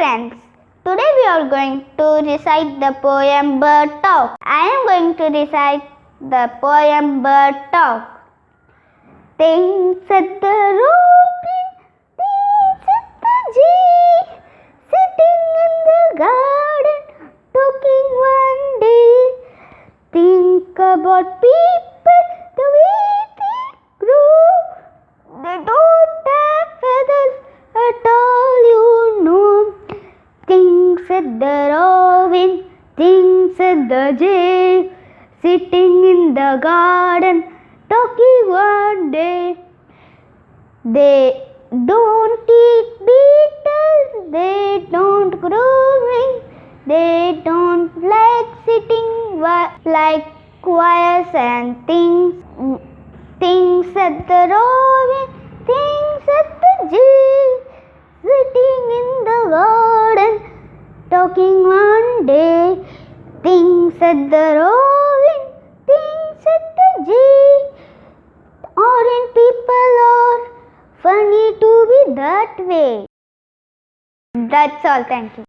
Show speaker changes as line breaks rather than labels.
friends, today we are going to recite the poem Bird Talk. I am going to recite the poem Bird Talk. Things at the robin, things at the jay, sitting in the garden, talking one day. Think about people, the way they grow. They don't have feathers at all, you know. Things at the robin, things at the jay, sitting in the garden, talking one day. They don't eat beetles, they don't grow wings, they don't like sitting like squares and things. Things at the robin, things at the jay, sitting in the garden, talking one day. Things at the robin, things at the jay. Aren't people are funny to be that way? That's all. Thank you.